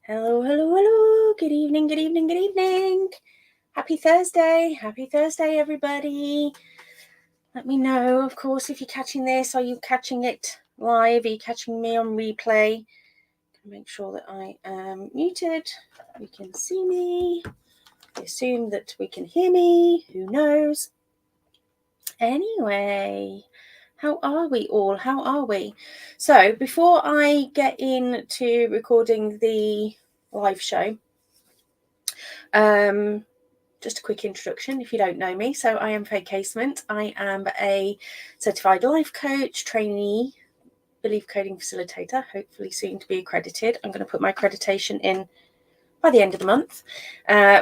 Hello, hello, hello. Good evening, good evening, good evening. Happy Thursday. Happy Thursday, everybody. Let me know, of course, if you're catching this. Are you catching it live? Are you catching me on replay? Make sure that I am muted. You can see me. I assume that we can hear me. Who knows? Anyway, how are we all? How are we? So before I get into recording the live show, just a quick introduction if you don't know me. So I am Faye Casement. I am a certified life coach, trainee, belief coding facilitator, hopefully soon to be accredited. I'm going to put my accreditation in by the end of the month,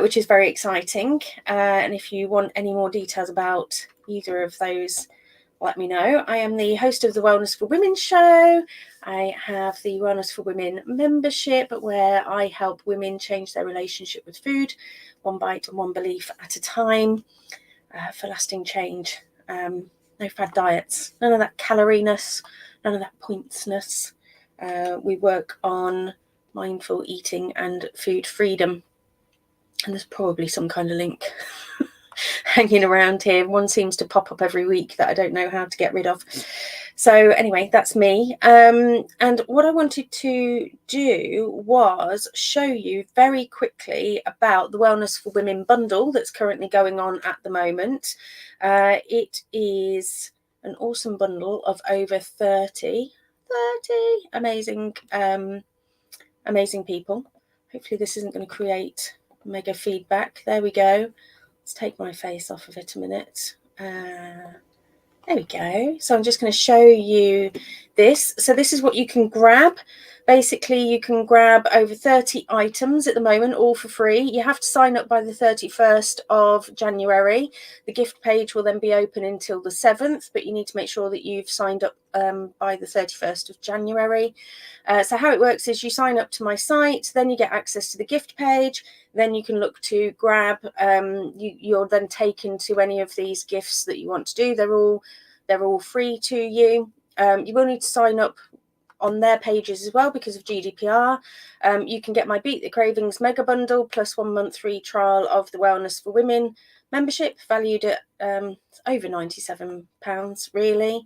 which is very exciting. And if you want any more details about either of those, let me know. I am the host of the Wellness for Women show. I have the Wellness for Women membership where I help women change their relationship with food, one bite and one belief at a time, for lasting change. No fad diets, none of that caloriness, none of that pointsness. We work on mindful eating and food freedom. And there's probably some kind of link hanging around here. One seems to pop up every week that I don't know how to get rid of. So anyway, that's me. And what I wanted to do was show you very quickly about the Wellness for Women bundle that's currently going on at the moment. It is an awesome bundle of over 30 amazing people. Hopefully this isn't going to create mega feedback. There we go. Let's take my face off of it a minute. There we go. So I'm just going to show you this. So this is what you can grab. Basically, you can grab over 30 items at the moment, all for free. You have to sign up by the 31st of January. The gift page will then be open until the 7th, but you need to make sure that you've signed up by the 31st of January. So how it works is you sign up to my site, then you get access to the gift page. Then you can look to grab, you're then taken to any of these gifts that you want to do. They're all free to you. You will need to sign up on their pages as well because of GDPR. You can get my Beat the Cravings mega bundle plus 1 month free trial of the Wellness for Women membership, valued at over £97 really.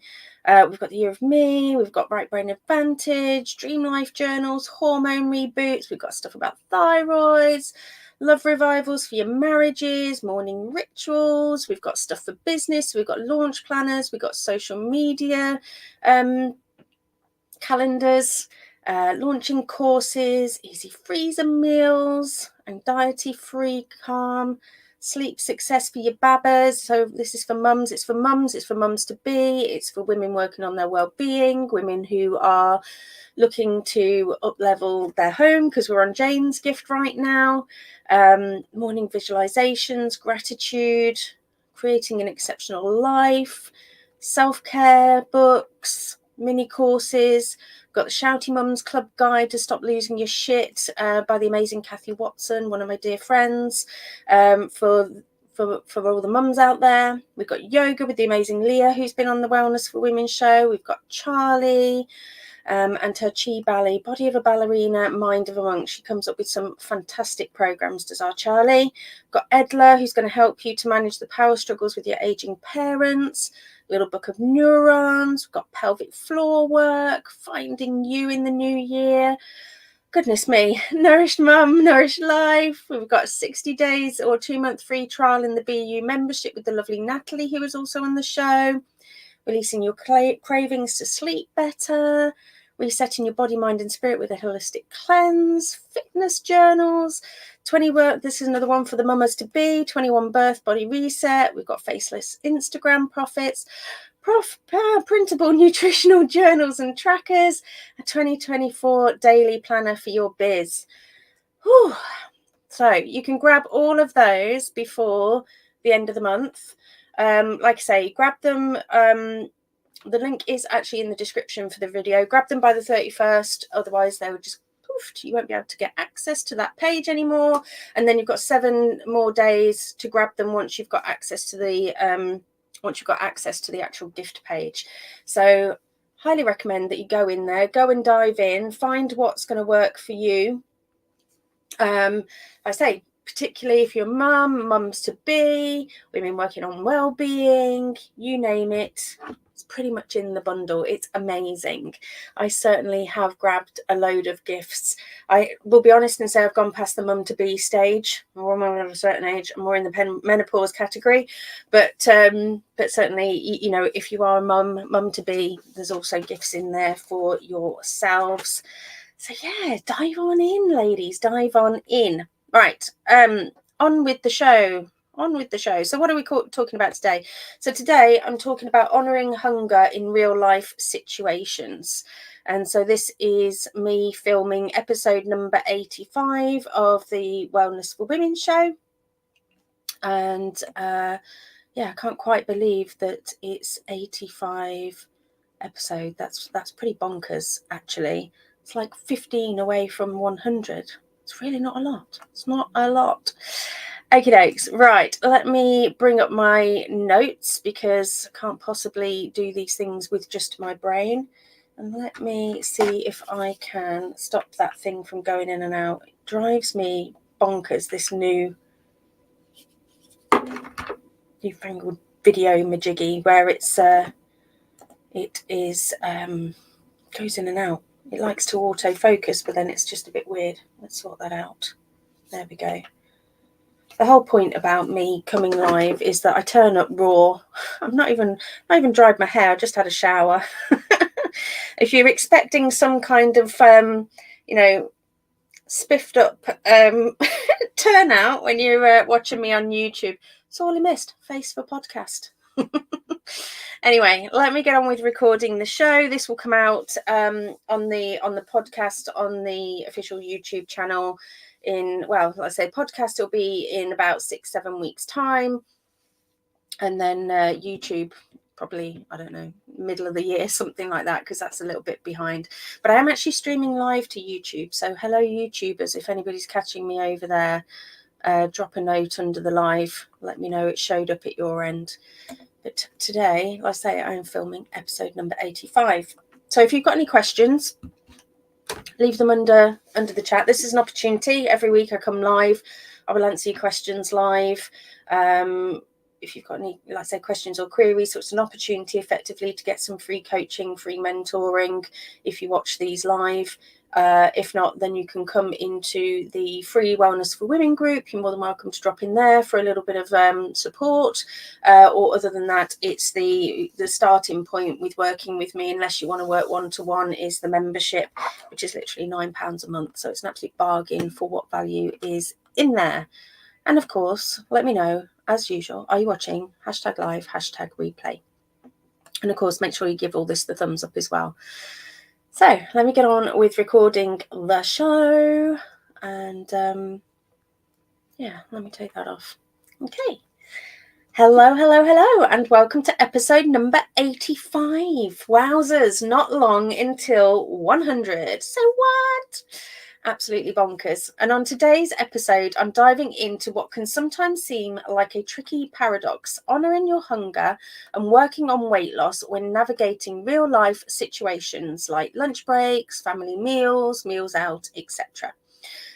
We've got the Year of Me, we've got Right Brain Advantage, Dream Life journals, hormone reboots, we've got stuff about thyroids, love revivals for your marriages, morning rituals, we've got stuff for business, we've got launch planners, we've got social media calendars, launching courses, easy freezer meals, anxiety-free calm, sleep success for your babbas. So this is for mums, it's for mums, it's for mums to be, it's for women working on their well-being, women who are looking to up-level their home because we're on Jane's gift right now, morning visualizations, gratitude, creating an exceptional life, self-care books, mini courses. Got the Shouty Mums Club Guide to Stop Losing Your Shit by the amazing Kathy Watson, one of my dear friends, for all the mums out there. We've got yoga with the amazing Leah, who's been on the Wellness for Women show. We've got Charlie and her Chi Ballet, Body of a Ballerina, Mind of a Monk. She comes up with some fantastic programs, does our Charlie. We've got Edla, who's going to help you to manage the power struggles with your aging parents. Little Book of Neurons. We've got pelvic floor work, finding you in the new year. Goodness me, Nourished Mum, Nourished Life. We've got 60 days or 2 month free trial in the BU membership with the lovely Natalie, who was also on the show. Releasing your cravings to sleep better. Resetting your body, mind and spirit with a holistic cleanse. Fitness journals. 20 work. This is another one for the mamas to be. 21 birth body reset. We've got faceless Instagram profits. Printable nutritional journals and trackers. A 2024 daily planner for your biz. Whew. So you can grab all of those before the end of the month. Like I say, grab them. The link is actually in the description for the video. Grab them by the 31st, otherwise they will just poofed. You won't be able to get access to that page anymore. And then you've got 7 more days to grab them once you've got access to the actual gift page. So highly recommend that you go in there, go and dive in, find what's going to work for you. I say, particularly if you're mums to be, women working on well-being, you name it, it's pretty much in the bundle. It's amazing. I certainly have grabbed a load of gifts. I will be honest and say I've gone past the mum to be stage. I'm of a certain age. I'm more in the menopause category, but certainly, you know, if you are a mum to be, there's also gifts in there for yourselves. So yeah, dive on in, ladies, dive on in. Right, on with the show. So what are we talking about today? So today I'm talking about honouring hunger in real life situations. And so this is me filming episode number 85 of the Wellness for Women show. And yeah, I can't quite believe that it's 85 episode. That's pretty bonkers, actually. It's like 15 away from 100. It's really not a lot. It's not a lot. Okie dokes. Right, let me bring up my notes because I can't possibly do these things with just my brain. And let me see if I can stop that thing from going in and out. It drives me bonkers, this newfangled video majiggy where it is goes in and out. It likes to autofocus, but then it's just a bit weird. Let's sort that out. There we go. The whole point about me coming live is that I turn up raw. I'm not even dried my hair. I just had a shower. If you're expecting some kind of you know, spiffed up turnout when you're watching me on YouTube, it's all I missed. Face for podcast. Anyway, let me get on with recording the show. This will come out on the podcast on the official YouTube channel in, well, let's say podcast will be in about 6-7 weeks time, and then YouTube probably, I don't know, middle of the year, something like that, because that's a little bit behind. But I am actually streaming live to YouTube, so hello YouTubers, if anybody's catching me over there, drop a note under the live, let me know it showed up at your end. But today, like I say, I am filming episode number 85. So if you've got any questions, leave them under the chat. This is an opportunity. Every week I come live. I will answer your questions live. If you've got any, like I say, questions or queries, so it's an opportunity effectively to get some free coaching, free mentoring if you watch these live. If not, then you can come into the free Wellness for Women group. You're more than welcome to drop in there for a little bit of support. Or other than that, it's the starting point with working with me, unless you want to work one-to-one, is the membership, which is literally £9 a month. So it's an absolute bargain for what value is in there. And of course, let me know, as usual, are you watching? #live, #replay. And of course, make sure you give all this the thumbs up as well. So let me get on with recording the show, and yeah, let me take that off. Okay. Hello, and welcome to episode number 85. Wowzers, not long until 100. So what? Absolutely bonkers. And on today's episode, I'm diving into what can sometimes seem like a tricky paradox, honouring your hunger and working on weight loss when navigating real life situations like lunch breaks, family meals, meals out, etc.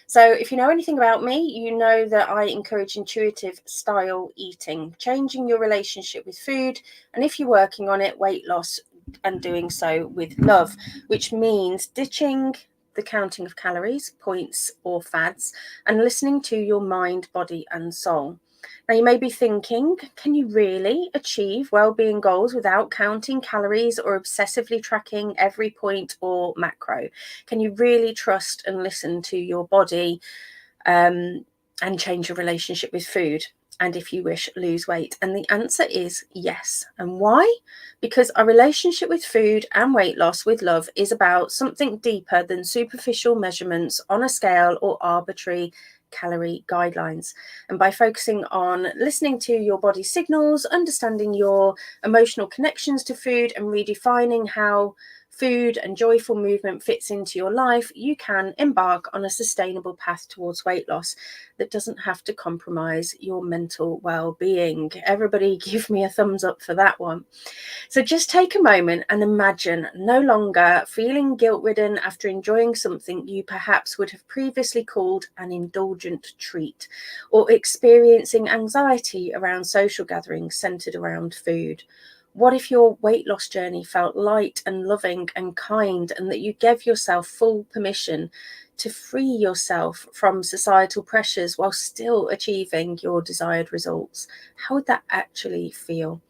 So if you know anything about me, you know that I encourage intuitive style eating, changing your relationship with food, and if you're working on it, weight loss, and doing so with love, which means ditching the counting of calories, points, or fads, and listening to your mind, body, and soul. Now, you may be thinking, can you really achieve well-being goals without counting calories or obsessively tracking every point or macro? Can you really trust and listen to your body and change your relationship with food? And if you wish, lose weight? And the answer is yes. And why? Because our relationship with food and weight loss with love is about something deeper than superficial measurements on a scale or arbitrary calorie guidelines. And by focusing on listening to your body signals, understanding your emotional connections to food, and redefining how food and joyful movement fits into your life, you can embark on a sustainable path towards weight loss that doesn't have to compromise your mental well-being. Everybody give me a thumbs up for that one. So just take a moment and imagine no longer feeling guilt-ridden after enjoying something you perhaps would have previously called an indulgent treat, or experiencing anxiety around social gatherings centered around food. What if your weight loss journey felt light and loving and kind, and that you gave yourself full permission to free yourself from societal pressures while still achieving your desired results? How would that actually feel?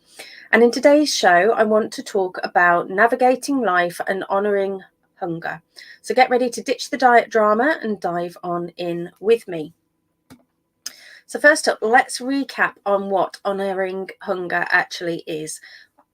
And in today's show, I want to talk about navigating life and honouring hunger. So get ready to ditch the diet drama and dive on in with me. So first up, let's recap on what honouring hunger actually is.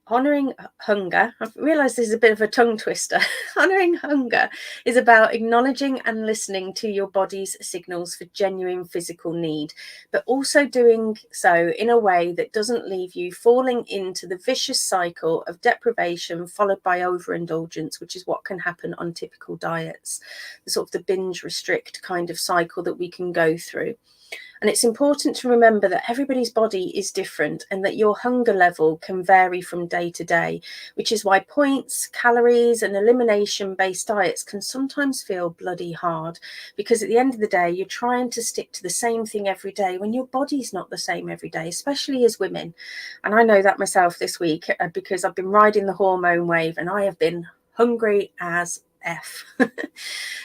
Honouring hunger, I've realised this is a bit of a tongue twister. Honouring hunger is about acknowledging and listening to your body's signals for genuine physical need, but also doing so in a way that doesn't leave you falling into the vicious cycle of deprivation followed by overindulgence, which is what can happen on typical diets, the sort of the binge restrict kind of cycle that we can go through. And it's important to remember that everybody's body is different and that your hunger level can vary from day to day, which is why points, calories, and elimination-based diets can sometimes feel bloody hard, because at the end of the day, you're trying to stick to the same thing every day when your body's not the same every day, especially as women. And I know that myself this week because I've been riding the hormone wave and I have been hungry as F.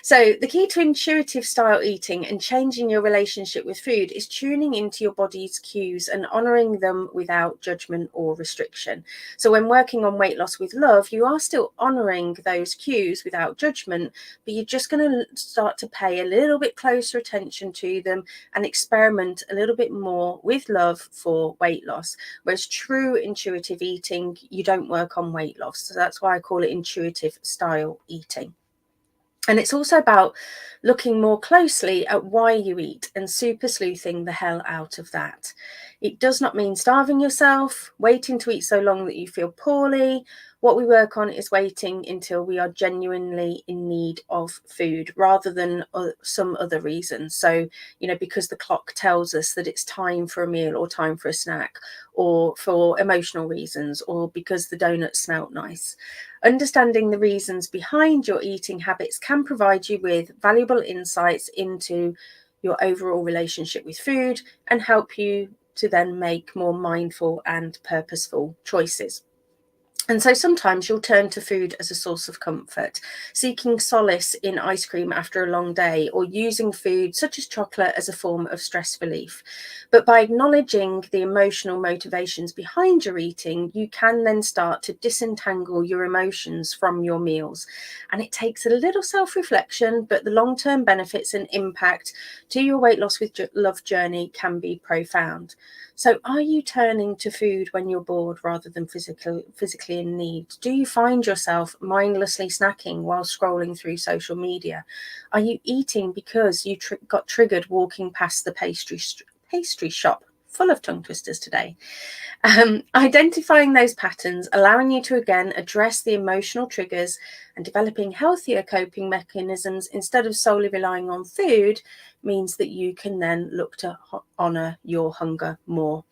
So the key to intuitive style eating and changing your relationship with food is tuning into your body's cues and honouring them without judgment or restriction. So when working on weight loss with love, you are still honouring those cues without judgment, but you're just going to start to pay a little bit closer attention to them and experiment a little bit more with love for weight loss. Whereas true intuitive eating, you don't work on weight loss. So that's why I call it intuitive style eating. And it's also about looking more closely at why you eat and super sleuthing the hell out of that. It does not mean starving yourself, waiting to eat so long that you feel poorly. What we work on is waiting until we are genuinely in need of food rather than some other reason. So, because the clock tells us that it's time for a meal or time for a snack, or for emotional reasons, or because the donuts smelt nice. Understanding the reasons behind your eating habits can provide you with valuable insights into your overall relationship with food and help you to then make more mindful and purposeful choices. And so sometimes you'll turn to food as a source of comfort, seeking solace in ice cream after a long day, or using food such as chocolate as a form of stress relief. But by acknowledging the emotional motivations behind your eating, you can then start to disentangle your emotions from your meals. And it takes a little self-reflection, but the long-term benefits and impact to your weight loss with love journey can be profound. So are you turning to food when you're bored rather than physically in need? Do you find yourself mindlessly snacking while scrolling through social media? Are you eating because you got triggered walking past the pastry shop? Full of tongue twisters today. Identifying those patterns, allowing you to again address the emotional triggers and developing healthier coping mechanisms instead of solely relying on food means that you can then look to honour your hunger more.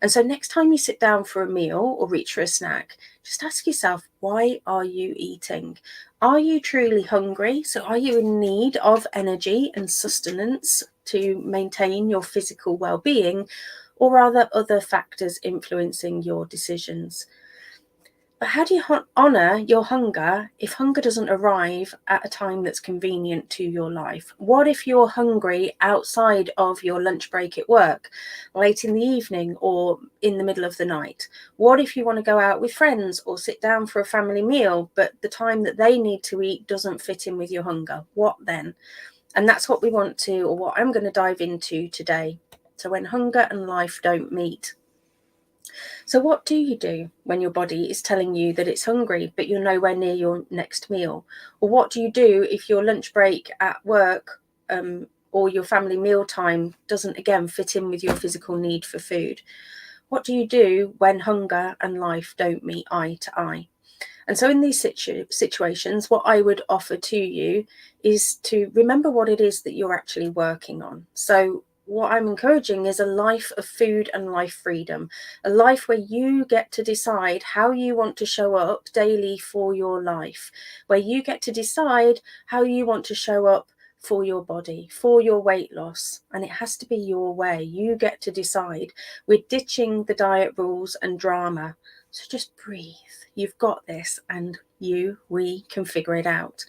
And so next time you sit down for a meal or reach for a snack, just ask yourself, why are you eating? Are you truly hungry? So are you in need of energy and sustenance to maintain your physical well-being? Or are there other factors influencing your decisions? But how do you honour your hunger if hunger doesn't arrive at a time that's convenient to your life? What if you're hungry outside of your lunch break at work, late in the evening or in the middle of the night? What if you want to go out with friends or sit down for a family meal, but the time that they need to eat doesn't fit in with your hunger? What then? And that's what we want to, or what I'm going to dive into today. So when hunger and life don't meet. So what do you do when your body is telling you that it's hungry, but you're nowhere near your next meal? Or what do you do if your lunch break at work or your family meal time doesn't, again, fit in with your physical need for food? What do you do when hunger and life don't meet eye to eye? And so in these situations, what I would offer to you is to remember what it is that you're actually working on. So what I'm encouraging is a life of food and life freedom, a life where you get to decide how you want to show up daily for your life, where you get to decide how you want to show up for your body, for your weight loss. And it has to be your way. You get to decide. We're ditching the diet rules and drama. So just breathe. You've got this, and we can figure it out.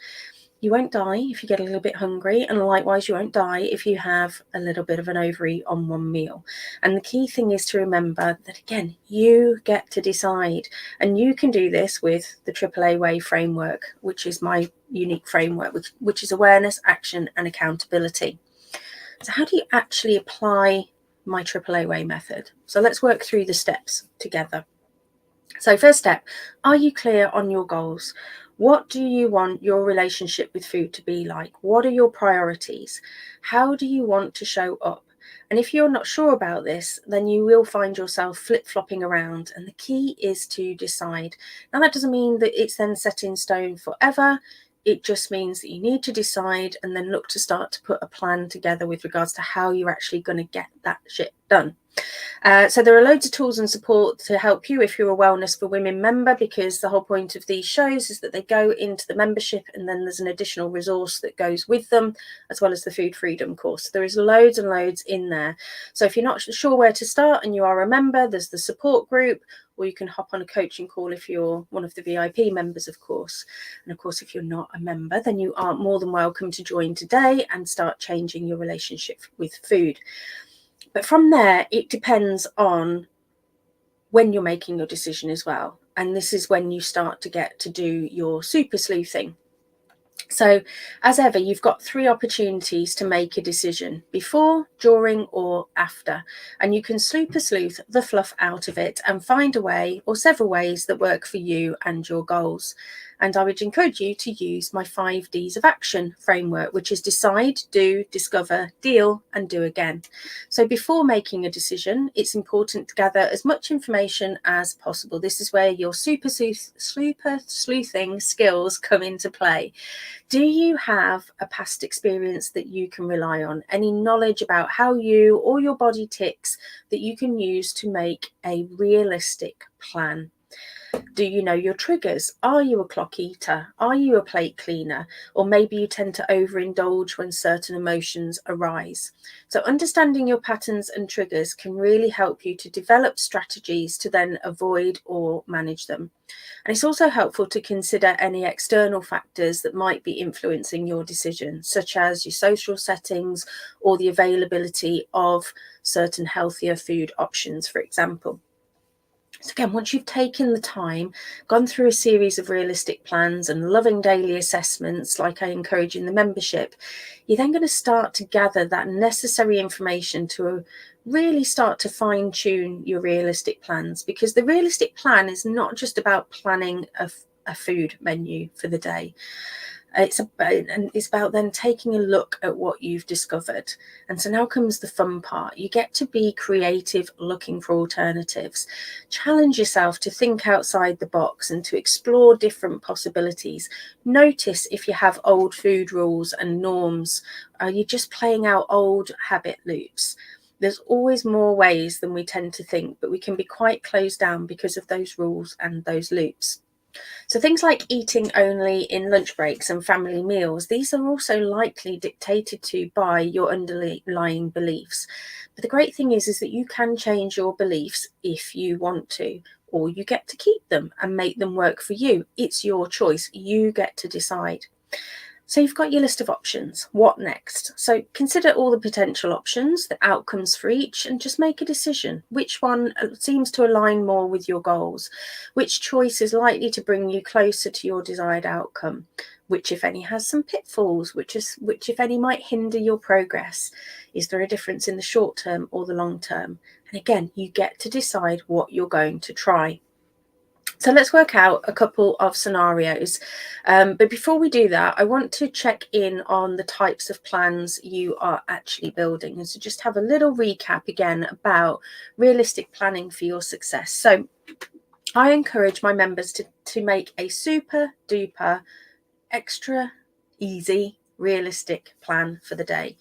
You won't die if you get a little bit hungry, and likewise you won't die if you have a little bit of an overeat on one meal. And the key thing is to remember that, again, you get to decide, and you can do this with the AAA Way framework, which is my unique framework, which is awareness, action, and accountability. So how do you actually apply my AAA Way method? So let's work through the steps together. So first step, are you clear on your goals? What do you want your relationship with food to be like? What are your priorities? How do you want to show up? And if you're not sure about this, then you will find yourself flip-flopping around. And the key is to decide. Now, that doesn't mean that it's then set in stone forever. It just means that you need to decide and then look to start to put a plan together with regards to how you're actually going to get that shit done. So there are loads of tools and support to help you if you're a Wellness for Women member, because the whole point of these shows is that they go into the membership and then there's an additional resource that goes with them, as well as the Food Freedom course. There is loads and loads in there. So if you're not sure where to start and you are a member, there's the support group, or you can hop on a coaching call if you're one of the VIP members, of course. And of course, if you're not a member, then you are more than welcome to join today and start changing your relationship with food. But from there, it depends on when you're making your decision as well. And this is when you start to get to do your super sleuthing. So as ever, you've got 3 opportunities to make a decision: before, during, or after. And you can super sleuth the fluff out of it and find a way or several ways that work for you and your goals. And I would encourage you to use my 5 Ds of action framework, which is decide, do, discover, deal, and do again. So before making a decision, it's important to gather as much information as possible. This is where your super sleuthing skills come into play. Do you have a past experience that you can rely on? Any knowledge about how you or your body ticks that you can use to make a realistic plan? Do you know your triggers? Are you a clock eater? Are you a plate cleaner? Or maybe you tend to overindulge when certain emotions arise. So understanding your patterns and triggers can really help you to develop strategies to then avoid or manage them. And it's also helpful to consider any external factors that might be influencing your decision, such as your social settings or the availability of certain healthier food options, for example. So again, once you've taken the time, gone through a series of realistic plans and loving daily assessments, like I encourage in the membership, you're then going to start to gather that necessary information to really start to fine tune your realistic plans, because the realistic plan is not just about planning a food menu for the day. It's about then taking a look at what you've discovered. And so now comes the fun part. You get to be creative, looking for alternatives. Challenge yourself to think outside the box and to explore different possibilities. Notice if you have old food rules and norms. Are you just playing out old habit loops? There's always more ways than we tend to think, but we can be quite closed down because of those rules and those loops. So things like eating only in lunch breaks and family meals, these are also likely dictated to by your underlying beliefs. But the great thing is that you can change your beliefs if you want to, or you get to keep them and make them work for you. It's your choice. You get to decide. So you've got your list of options. What next? So consider all the potential options, the outcomes for each, and just make a decision. Which one seems to align more with your goals? Which choice is likely to bring you closer to your desired outcome? Which, if any, has some pitfalls? Which, if any, might hinder your progress? Is there a difference in the short term or the long term? And again, you get to decide what you're going to try. So let's work out a couple of scenarios. But before we do that, I want to check in on the types of plans you are actually building. And so just have a little recap again about realistic planning for your success. So I encourage my members to make a super duper extra easy, realistic plan for the day.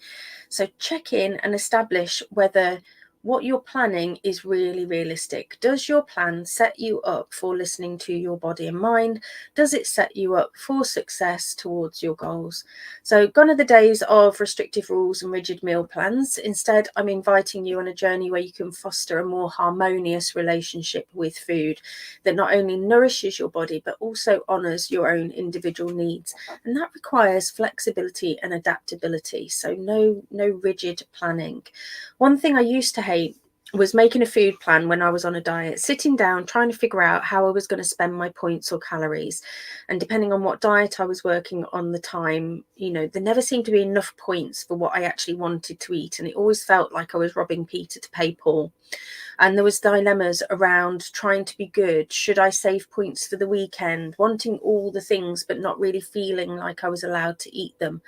So check in and establish whether what you're planning is really realistic. Does your plan set you up for listening to your body and mind? Does it set you up for success towards your goals? So gone are the days of restrictive rules and rigid meal plans. Instead, I'm inviting you on a journey where you can foster a more harmonious relationship with food that not only nourishes your body, but also honors your own individual needs. And that requires flexibility and adaptability. So no rigid planning. One thing I used to hate was making a food plan when I was on a diet, sitting down, trying to figure out how I was going to spend my points or calories. And depending on what diet I was working on the time, there never seemed to be enough points for what I actually wanted to eat. And it always felt like I was robbing Peter to pay Paul. And there was dilemmas around trying to be good. Should I save points for the weekend? Wanting all the things, but not really feeling like I was allowed to eat them.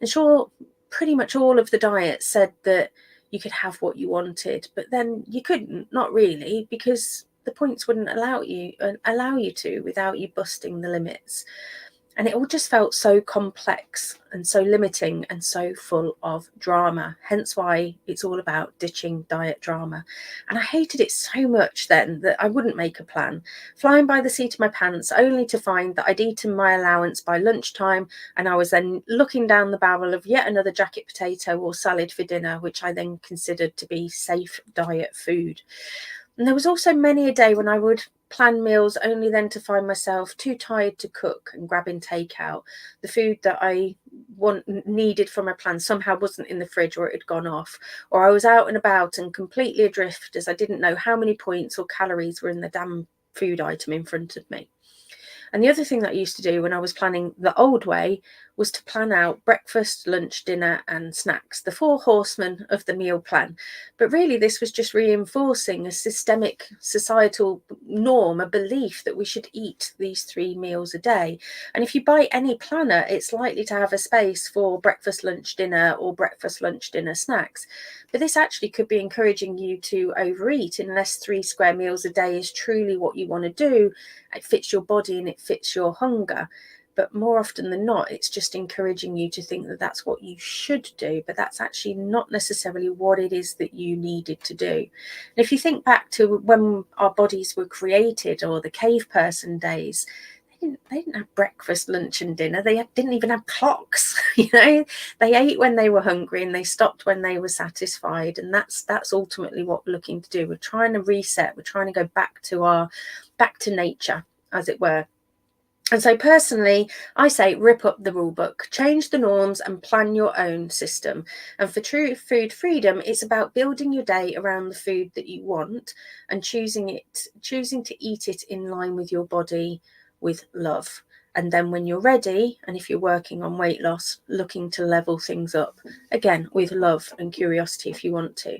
And sure, pretty much all of the diets said that you could have what you wanted, but then you couldn't, not really, because the points wouldn't allow you to without you busting the limits. And it all just felt so complex and so limiting and so full of drama. Hence why it's all about ditching diet drama. And I hated it so much then that I wouldn't make a plan, flying by the seat of my pants, only to find that I'd eaten my allowance by lunchtime, and I was then looking down the barrel of yet another jacket potato or salad for dinner, which I then considered to be safe diet food. And there was also many a day when I would plan meals only then to find myself too tired to cook and grabbing takeout. The food that I needed from my plan somehow wasn't in the fridge, or it had gone off, or I was out and about and completely adrift as I didn't know how many points or calories were in the damn food item in front of me. And the other thing that I used to do when I was planning the old way was to plan out breakfast, lunch, dinner, and snacks, the four horsemen of the meal plan. But really, this was just reinforcing a systemic societal norm, a belief that we should eat these 3 meals a day. And if you buy any planner, it's likely to have a space for breakfast, lunch, dinner, or breakfast, lunch, dinner, snacks. But this actually could be encouraging you to overeat unless 3 square meals a day is truly what you want to do. It fits your body and it fits your hunger. But more often than not, it's just encouraging you to think that that's what you should do, but that's actually not necessarily what it is that you needed to do. And if you think back to when our bodies were created, or the cave person days, they didn't have breakfast, lunch, and dinner. They didn't even have clocks. They ate when they were hungry and they stopped when they were satisfied. And that's ultimately what we're looking to do. We're trying to reset. We're trying to go back to nature, as it were. And so personally, I say rip up the rule book, change the norms and plan your own system. And for true food freedom, it's about building your day around the food that you want and choosing to eat it in line with your body with love. And then when you're ready, and if you're working on weight loss, looking to level things up, again, with love and curiosity if you want to.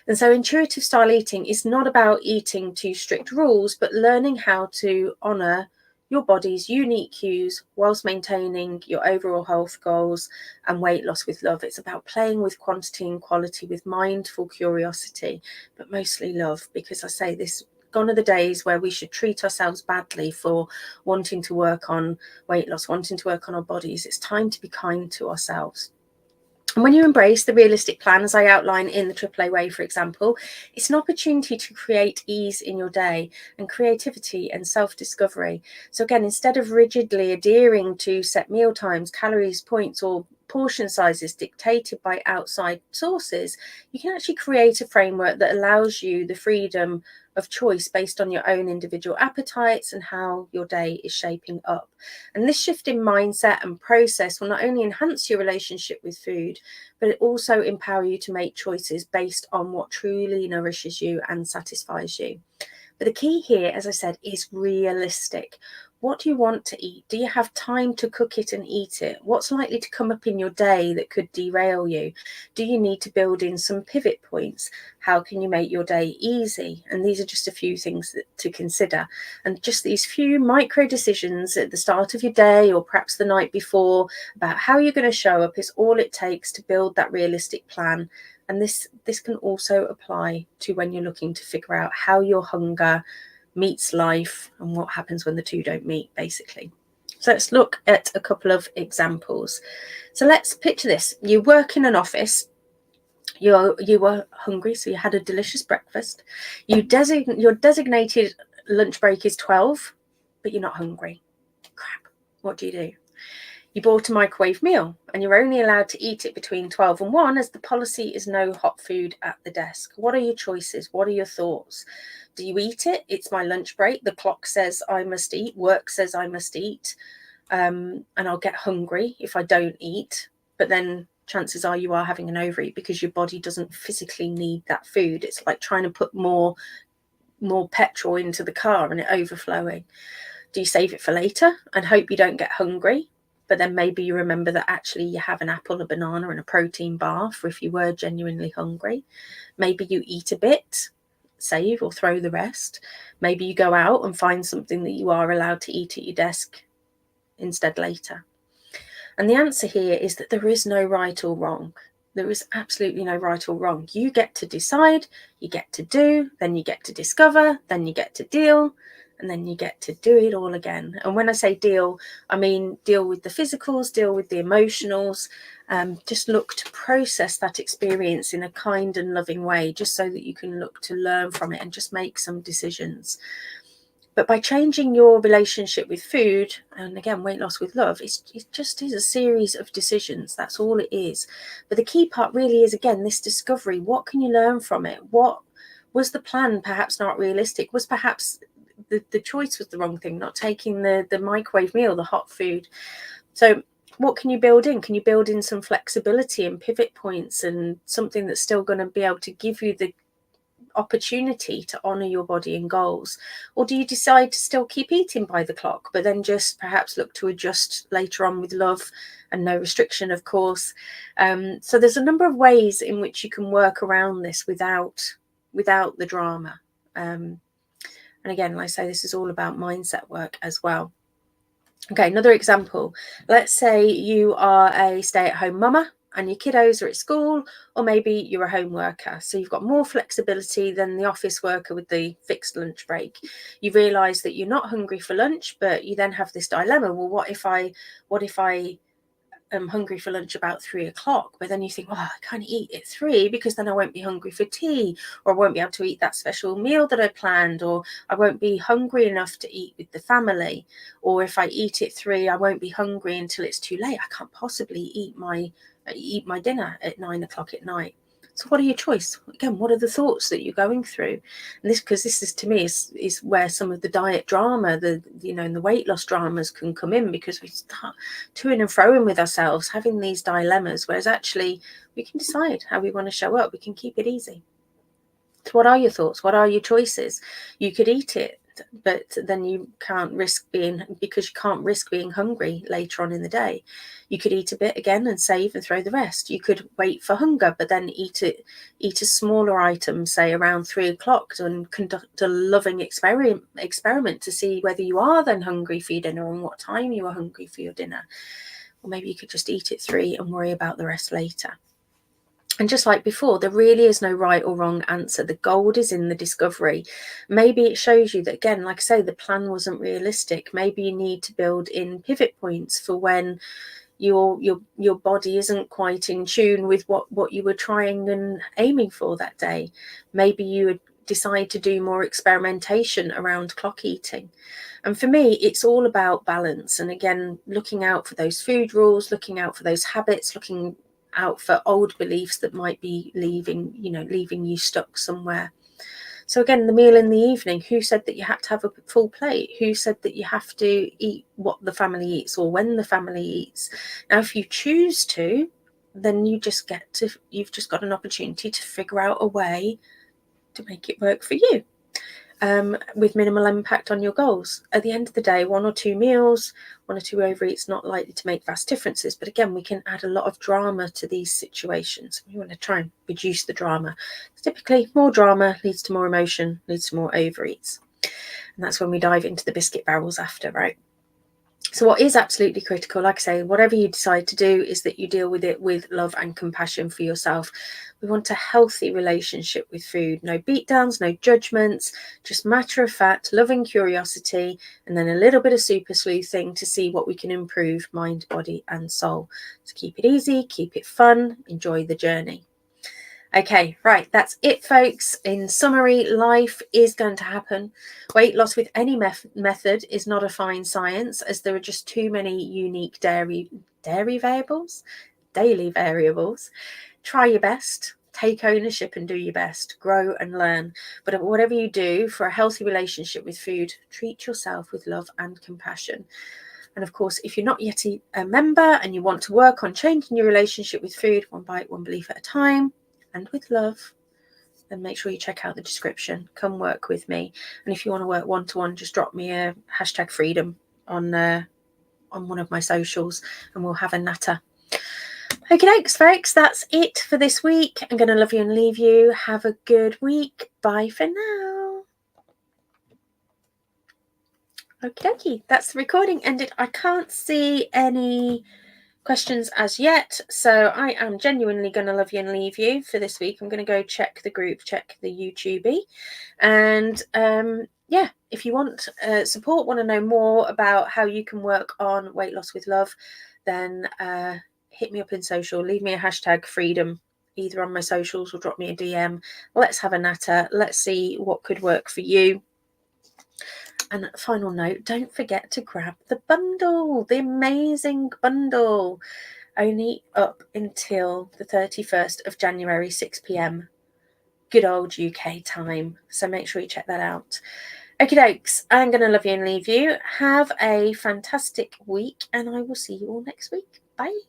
And so intuitive style eating is not about eating to strict rules, but learning how to honour your body's unique cues whilst maintaining your overall health goals and weight loss with love. It's about playing with quantity and quality with mindful curiosity, but mostly love, because I say this, gone are the days where we should treat ourselves badly for wanting to work on weight loss, wanting to work on our bodies. It's time to be kind to ourselves. And when you embrace the realistic plan, as I outline in the AAA Way, for example, it's an opportunity to create ease in your day and creativity and self-discovery. So again, instead of rigidly adhering to set meal times, calories, points, or portion sizes dictated by outside sources, you can actually create a framework that allows you the freedom of choice based on your own individual appetites and how your day is shaping up. And this shift in mindset and process will not only enhance your relationship with food, but it also empower you to make choices based on what truly nourishes you and satisfies you. But the key here, as I said, is realistic. What do you want to eat? Do you have time to cook it and eat it? What's likely to come up in your day that could derail you? Do you need to build in some pivot points? How can you make your day easy? And these are just a few things to consider. And just these few micro decisions at the start of your day, or perhaps the night before, about how you're going to show up is all it takes to build that realistic plan. And this can also apply to when you're looking to figure out how your hunger meets life, and what happens when the two don't meet, basically. So let's look at a couple of examples. So let's picture this. You work in an office. You were hungry, so you had a delicious breakfast. Your designated lunch break is 12, but you're not hungry. Crap. What do? You bought a microwave meal, and you're only allowed to eat it between 12 and 1, as the policy is no hot food at the desk. What are your choices? What are your thoughts? Do you eat it? It's my lunch break. The clock says I must eat. Work says I must eat. And I'll get hungry if I don't eat. But then chances are you are having an overeat because your body doesn't physically need that food. It's like trying to put more petrol into the car and it overflowing. Do you save it for later and hope you don't get hungry? But then maybe you remember that actually you have an apple, a banana, and a protein bar for if you were genuinely hungry. Maybe you eat a bit, save or throw the rest. Maybe you go out and find something that you are allowed to eat at your desk instead later. And the answer here is that there is no right or wrong. There is absolutely no right or wrong. You get to decide, you get to do, then you get to discover, then you get to deal, and then you get to do it all again. And when I say deal, I mean deal with the physicals, deal with the emotionals. Just look to process that experience in a kind and loving way, just so that you can look to learn from it and just make some decisions. But by changing your relationship with food, and again, weight loss with love, it just is a series of decisions. That's all it is. But the key part really is, again, this discovery. What can you learn from it? What was the plan perhaps not realistic? Was perhaps the choice was the wrong thing, not taking the microwave meal, the hot food? So what can you build in? Can you build in some flexibility and pivot points and something that's still going to be able to give you the opportunity to honor your body and goals? Or do you decide to still keep eating by the clock, but then just perhaps look to adjust later on with love and no restriction, of course? So there's a number of ways in which you can work around this without the drama. And again, like I say, this is all about mindset work as well. Okay, another example. Let's say you are a stay-at-home mama and your kiddos are at school, or maybe you're a home worker. So you've got more flexibility than the office worker with the fixed lunch break. You realise that you're not hungry for lunch, but you then have this dilemma. Well, what if I am hungry for lunch about 3 o'clock, but then you think, I can't eat at 3 because then I won't be hungry for tea, or I won't be able to eat that special meal that I planned, or I won't be hungry enough to eat with the family, or if I eat at 3 I won't be hungry until it's too late. I can't possibly eat my dinner at 9 o'clock at night. So what are your choice? Again, what are the thoughts that you're going through? And this is to me is where some of the diet drama, and the weight loss dramas can come in, because we start toing and froing with ourselves, having these dilemmas, whereas actually we can decide how we want to show up. We can keep it easy. So what are your thoughts? What are your choices? You could eat it, but then you can't risk being hungry later on in the day. You could eat a bit again and save and throw the rest. You could wait for hunger, but then eat a smaller item, say around 3 o'clock, and conduct a loving experiment to see whether you are then hungry for your dinner and what time you are hungry for your dinner. Or maybe you could just eat at 3 and worry about the rest later. And just like before, there really is no right or wrong answer. The gold is in the discovery. Maybe it shows you that, again, like I say, the plan wasn't realistic. Maybe you need to build in pivot points for when your body isn't quite in tune with what you were trying and aiming for that day. Maybe you would decide to do more experimentation around clock eating. And for me, it's all about balance. And again, looking out for those food rules, looking out for those habits, looking out for old beliefs that might be leaving you stuck somewhere. So again, the meal in the evening, who said that you have to have a full plate? Who said that you have to eat what the family eats or when the family eats? Now, if you choose to, then you've just got an opportunity to figure out a way to make it work for you. With minimal impact on your goals. At the end of the day, 1 or 2 meals, 1 or 2 overeats, not likely to make vast differences. But again, we can add a lot of drama to these situations. We want to try and reduce the drama. Typically, more drama leads to more emotion, leads to more overeats. And that's when we dive into the biscuit barrels after, right? So what is absolutely critical, like I say, whatever you decide to do, is that you deal with it with love and compassion for yourself. We want a healthy relationship with food. No beatdowns, no judgments, just matter of fact, loving curiosity, and then a little bit of super sleuthing to see what we can improve mind, body, and soul. So keep it easy, keep it fun, enjoy the journey. Okay, right, that's it, folks. In summary, life is going to happen. Weight loss with any method is not a fine science, as there are just too many unique daily variables. Try your best, take ownership and do your best, grow and learn. But whatever you do for a healthy relationship with food, treat yourself with love and compassion. And of course, if you're not yet a member and you want to work on changing your relationship with food, one bite, one belief at a time, and with love, then make sure you check out the description. Come work with me. And if you want to work one-to-one, just drop me a #freedom on one of my socials and we'll have a natter. Okay, folks, that's it for this week. I'm going to love you and leave you. Have a good week. Bye for now. Okie dokie, that's the recording ended. I can't see any questions as yet, so I am genuinely going to love you and leave you for this week. I'm going to go check the group, check the YouTube, and yeah, if you want support, want to know more about how you can work on weight loss with love, then hit me up in social, leave me a #freedom either on my socials or drop me a DM. Let's have a natter. Let's see what could work for you. And final note, don't forget to grab the bundle, the amazing bundle, only up until the 31st of January, 6 p.m. Good old UK time. So make sure you check that out. Okie dokes, I'm going to love you and leave you. Have a fantastic week, and I will see you all next week. Bye.